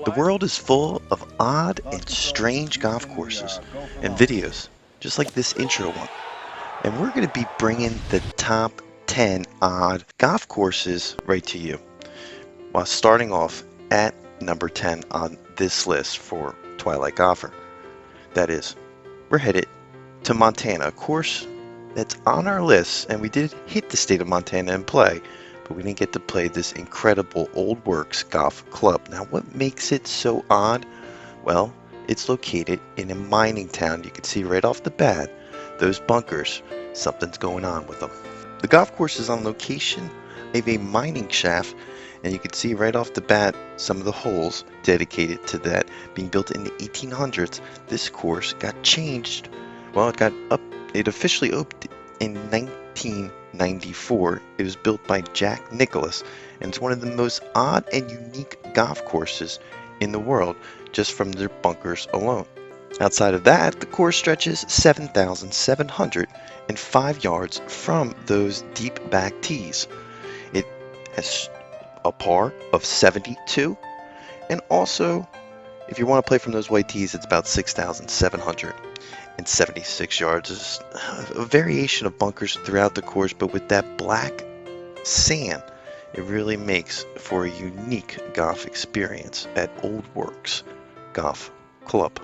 The world is full of odd and strange golf courses and videos, just like this intro one. And we're going to be bringing the top 10 odd golf courses right to you, while starting off at number 10 on this list for Twilight Golfer. That is, we're headed to Montana, a course that's on our list, and we did hit the state of Montana and play, but we didn't get to play this incredible Old Works Golf Club. Now, what makes it so odd? Well, it's located in a mining town. You can see right off the bat, those bunkers, something's going on with them. The golf course is on location of a mining shaft, and you can see right off the bat some of the holes dedicated to that. Being built in the 1800s, this course got changed. Well, it officially opened in 1994. It was built by Jack Nicklaus, and it's one of the most odd and unique golf courses in the world, just from their bunkers alone. Outside of that, the course stretches 7,705 yards from those deep back tees. It has a par of 72, and also, if you want to play from those white tees, it's about 6,776 yards. There's a variation of bunkers throughout the course, but with that black sand, it really makes for a unique golf experience at Old Works Golf Club.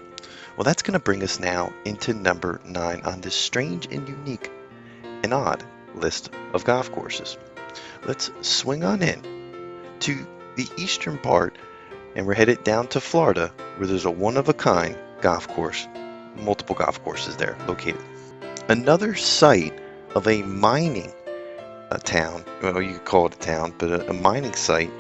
Well, that's going to bring us now into number 9 on this strange and unique and odd list of golf courses. Let's swing on in to the eastern part, and we're headed down to Florida, where there's a one-of-a-kind golf course, multiple golf courses there located. Another site of a mining town, well, you could call it a town, but a mining site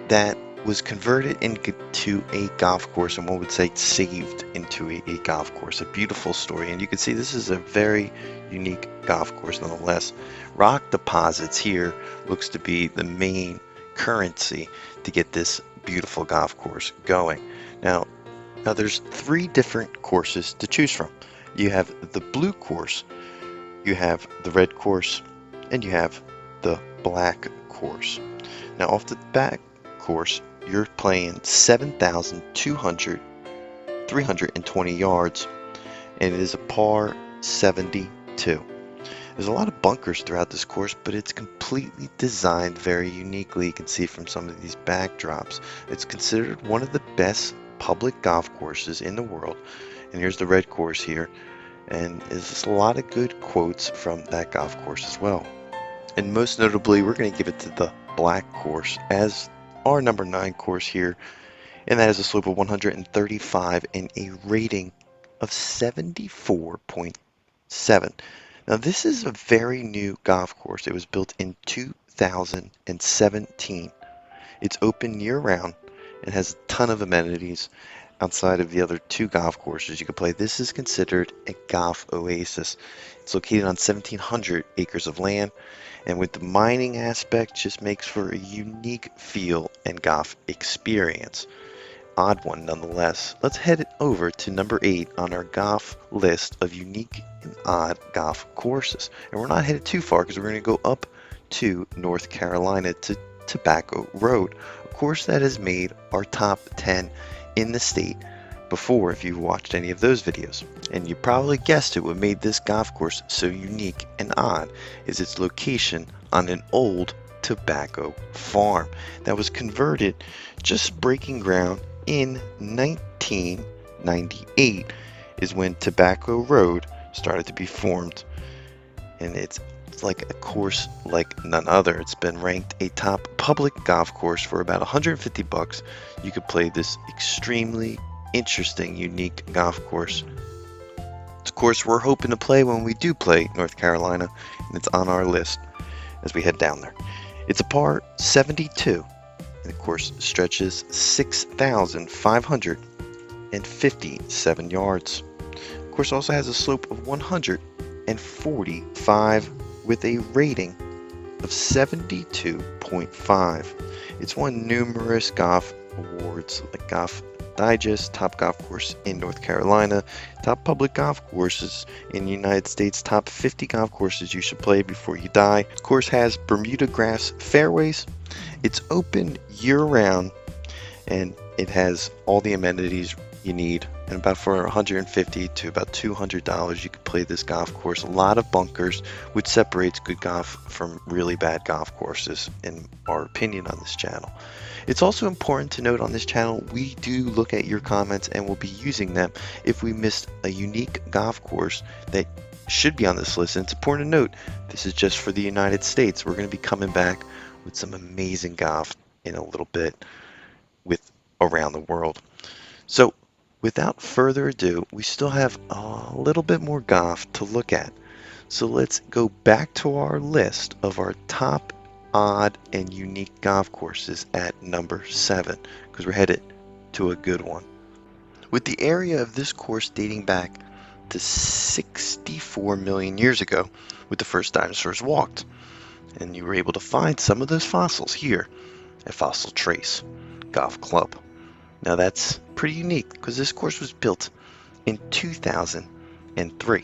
that was converted into a golf course, and one would say saved into a golf course. A beautiful story, and you can see this is a very unique golf course nonetheless. Rock deposits here looks to be the main currency to get this beautiful golf course going. Now there's 3 different courses to choose from. You have the blue course, you have the red course, and you have the black course. Now off the back course, you're playing 7,320 yards, and it is a par 72. There's a lot of bunkers throughout this course, but it's completely designed very uniquely. You can see from some of these backdrops. It's considered one of the best public golf courses in the world. And here's the red course here, and there's a lot of good quotes from that golf course as well. And most notably, we're going to give it to the black course as our number 9 course here, and that is a slope of 135 and a rating of 74.7. Now this is a very new golf course. It was built in 2017. It's open year-round and has a ton of amenities outside of the other 2 golf courses you can play. This is considered a golf oasis. It's located on 1,700 acres of land, and with the mining aspect, just makes for a unique feel and golf experience. Odd one nonetheless. Let's head over to number 8 on our golf list of unique and odd golf courses. And we're not headed too far, because we're going to go up to North Carolina to Tobacco Road, a course that has made our top 10 in the state before, if you've watched any of those videos. And you probably guessed it, what made this golf course so unique and odd is its location on an old tobacco farm that was converted, just breaking ground in 1998 is when Tobacco Road started to be formed. And it's like a course like none other. It's been ranked a top public golf course for about $150. You could play this extremely interesting, unique golf course. It's a course we're hoping to play when we do play North Carolina, and it's on our list as we head down there. It's a par 72, and the course stretches 6,557 yards. The course also has a slope of 145 with a rating of 72.5. It's won numerous golf awards like Golf Digest, top golf course in North Carolina, top public golf courses in the United States, top 50 golf courses you should play before you die. The course has Bermuda grass fairways. It's open year-round, and It has all the amenities you need, and about for $150 to about $200 you can play this golf course. A lot of bunkers, which separates good golf from really bad golf courses in our opinion on this channel. It's also important to note on this channel we do look at your comments and we'll be using them if we missed a unique golf course that should be on this list. And it's important to note this is just for the United States. We're going to be coming back with some amazing golf in a little bit with around the world. So without further ado, we still have a little bit more golf to look at. So let's go back to our list of our top odd and unique golf courses at number 7, because we're headed to a good one. With the area of this course dating back to 64 million years ago, when the first dinosaurs walked, and you were able to find some of those fossils here at Fossil Trace Golf Club. Now that's pretty unique because this course was built in 2003.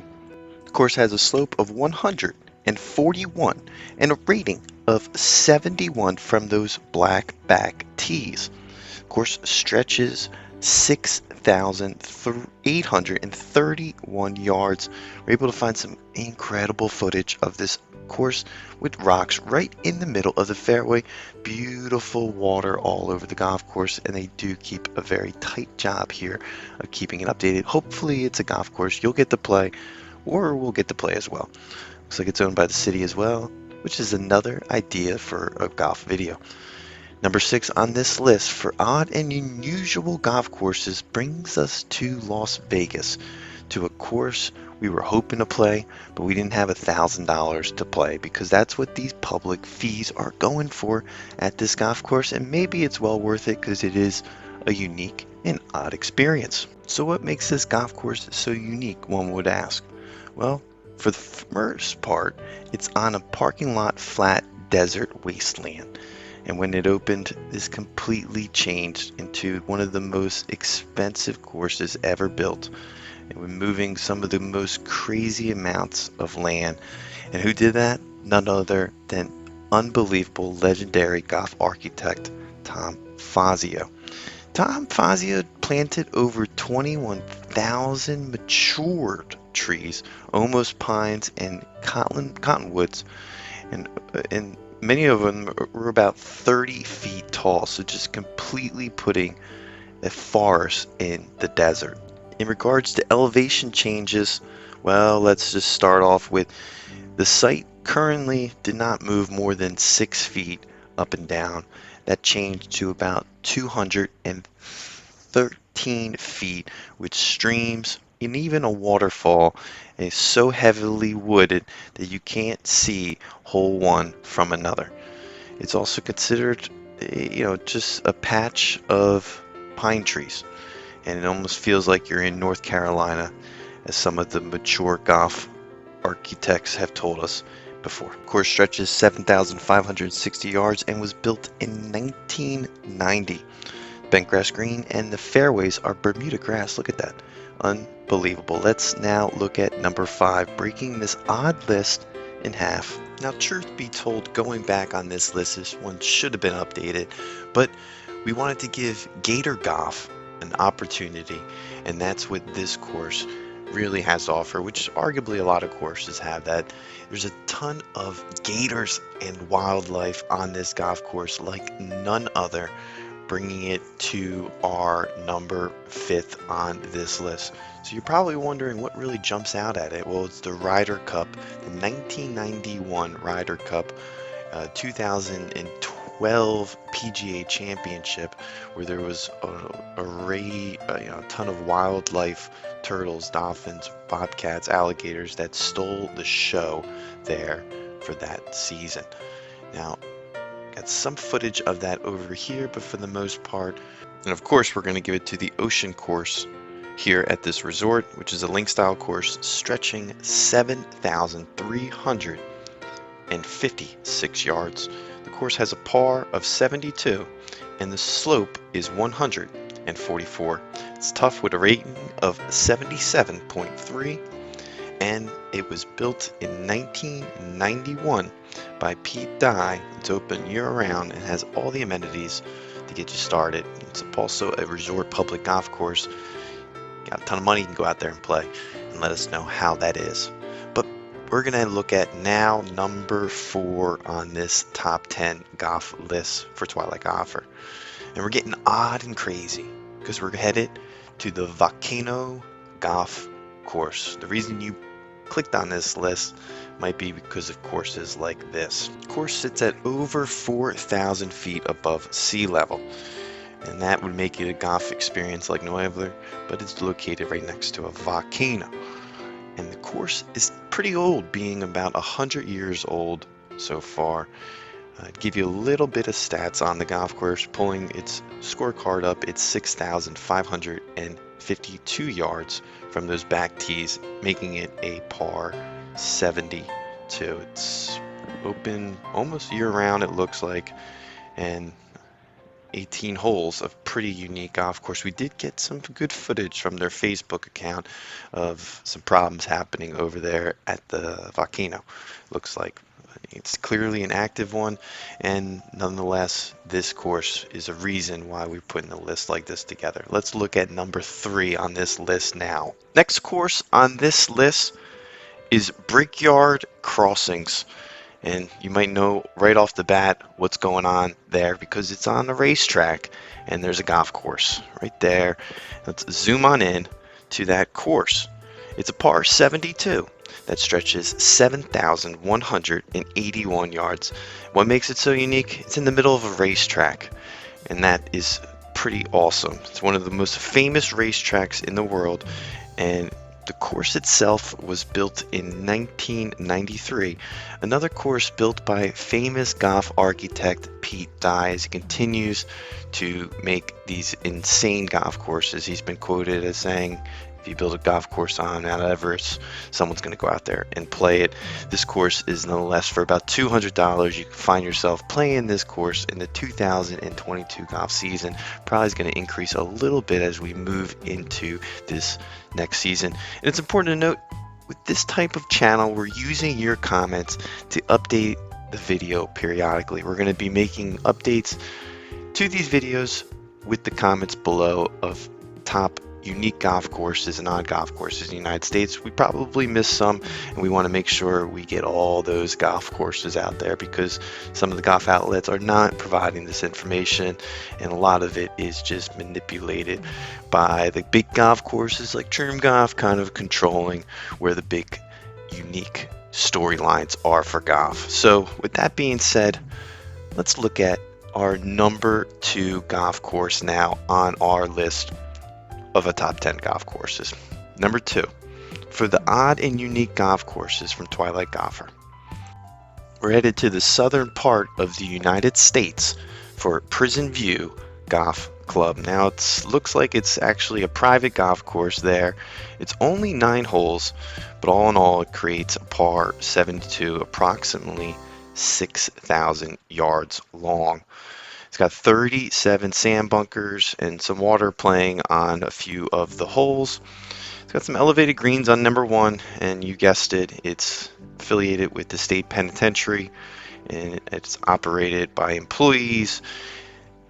The course has a slope of 141 and a rating of 71 from those black back tees. The course stretches 6,831 yards. We're able to find some incredible footage of this course with rocks right in the middle of the fairway. Beautiful water all over the golf course, and they do keep a very tight job here of keeping it updated. Hopefully it's a golf course you'll get to play, or we'll get to play as well. Looks like it's owned by the city as well, which is another idea for a golf video. Number 6 on this list for odd and unusual golf courses brings us to Las Vegas, to a course we were hoping to play, but we didn't have $1,000 to play, because that's what these public fees are going for at this golf course, and maybe it's well worth it because it is a unique and odd experience. So what makes this golf course so unique, one would ask? Well, for the first part, it's on a parking lot flat desert wasteland. And when it opened, this completely changed into one of the most expensive courses ever built. And we're moving some of the most crazy amounts of land. And who did that? None other than unbelievable legendary golf architect Tom Fazio. Tom Fazio planted over 21,000 matured trees, almost pines and cottonwoods, and many of them were about 30 feet tall, so just completely putting a forest in the desert. In regards to elevation changes, well, let's just start off with the site currently did not move more than 6 feet up and down. That changed to about 213 feet with streams and even a waterfall. And it's so heavily wooded that you can't see hole one from another. It's also considered, just a patch of pine trees, and it almost feels like you're in North Carolina, as some of the mature golf architects have told us before. The course stretches 7,560 yards and was built in 1990. Bent grass green, and the fairways are Bermuda grass. Look at that. Unbelievable. Let's now look at number 5, breaking this odd list in half. Now, truth be told, going back on this list, this one should have been updated, but we wanted to give Gator Golf an opportunity, and that's what this course really has to offer, which arguably a lot of courses have that. There's a ton of gators and wildlife on this golf course like none other, bringing it to our number 5th on this list. So you're probably wondering what really jumps out at it. Well, it's the Ryder Cup, the 1991 Ryder Cup, 2012 PGA Championship, where there was a ton of wildlife, turtles, dolphins, bobcats, alligators that stole the show there for that season. Now, got some footage of that over here, but for the most part, and of course we're going to give it to the ocean course here at this resort, which is a link style course stretching 7,356 yards. The course has a par of 72 and the slope is 144. It's tough with a rating of 77.3, and it was built in 1991 by Pete Dye. It's open year-round and has all the amenities to get you started. It's also a resort public golf course. Got a ton of money, you can go out there and play, and let us know how that is. But we're going to look at now number 4 on this top 10 golf list for Twilight Golfer. And we're getting odd and crazy because we're headed to the Volcano golf course. The reason you clicked on this list might be because of courses like this. The course sits at over 4,000 feet above sea level, and that would make it a golf experience like no other, but it's located right next to a volcano. And the course is pretty old, being about 100 years old so far. Give you a little bit of stats on the golf course. Pulling its scorecard up, it's 6,552 yards from those back tees, making it a par 72. It's open almost year-round, it looks like, and 18 holes of pretty unique golf course. We did get some good footage from their Facebook account of some problems happening over there at the volcano. Looks like it's clearly an active one, and nonetheless, this course is a reason why we're putting a list like this together. Let's look at number 3 on this list now. Next course on this list is Brickyard Crossings. And you might know right off the bat what's going on there because it's on the racetrack and there's a golf course right there. Let's zoom on in to that course. It's a par 72 that stretches 7,181 yards. What makes it so unique? It's in the middle of a racetrack, and that is pretty awesome. It's one of the most famous racetracks in the world, and the course itself was built in 1993. Another course built by famous golf architect Pete Dye. He continues to make these insane golf courses. He's been quoted as saying, if you build a golf course on Mount Everest, someone's going to go out there and play it. This course is nonetheless for about $200. You can find yourself playing this course in the 2022 golf season. Probably is going to increase a little bit as we move into this next season. And it's important to note, with this type of channel, we're using your comments to update the video periodically. We're going to be making updates to these videos with the comments below of top unique golf courses and odd golf courses in the United States. We probably missed some, and we want to make sure we get all those golf courses out there because some of the golf outlets are not providing this information, and a lot of it is just manipulated by the big golf courses like Trim Golf, kind of controlling where the big unique storylines are for golf. So with that being said, let's look at our number 2 golf course now on our list of a top 10 golf courses. Number 2, for the odd and unique golf courses from Twilight Golfer. We're headed to the southern part of the United States for Prison View Golf Club. Now it looks like it's actually a private golf course there. It's only 9 holes, but all in all it creates a par 72, approximately 6,000 yards long. It's got 37 sand bunkers and some water playing on a few of the holes. It's got some elevated greens on number 1, and you guessed it, it's affiliated with the state penitentiary, and it's operated by employees.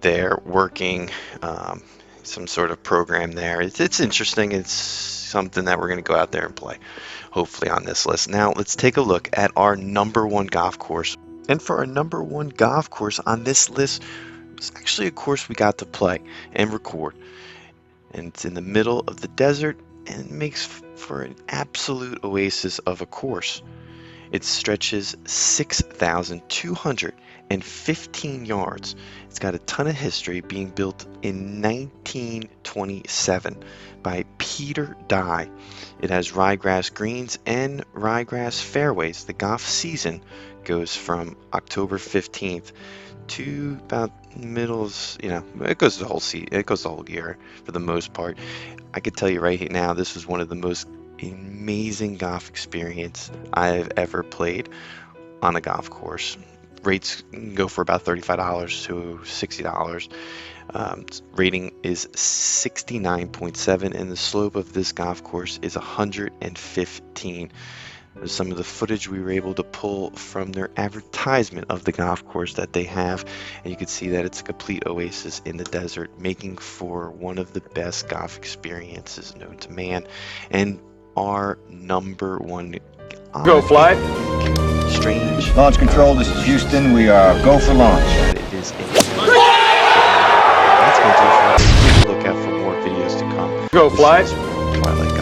They're working some sort of program there. It's interesting. It's something that we're going to go out there and play, hopefully, on this list. Now, let's take a look at our number 1 golf course. And for our number 1 golf course on this list, it's actually a course we got to play and record. And it's in the middle of the desert, and it makes for an absolute oasis of a course. It stretches 6,215 yards. It's got a ton of history, being built in 1927 by Peter Dye. It has ryegrass greens and ryegrass fairways. The golf season goes from October 15th to about it goes the whole year for the most part. I could tell you right now, this was one of the most amazing golf experience I've ever played on a golf course. Rates go for about $35 to $60. Rating is 69.7, and the slope of this golf course is 115. There's some of the footage we were able to pull from their advertisement of the golf course that they have, and you can see that it's a complete oasis in the desert, making for one of the best golf experiences known to man, and our #1 Go fly. strange. Launch control, this is Houston. We are go for launch. It is a that's going to do for us. Look out for more videos to come. Go fly. Twilight Golf.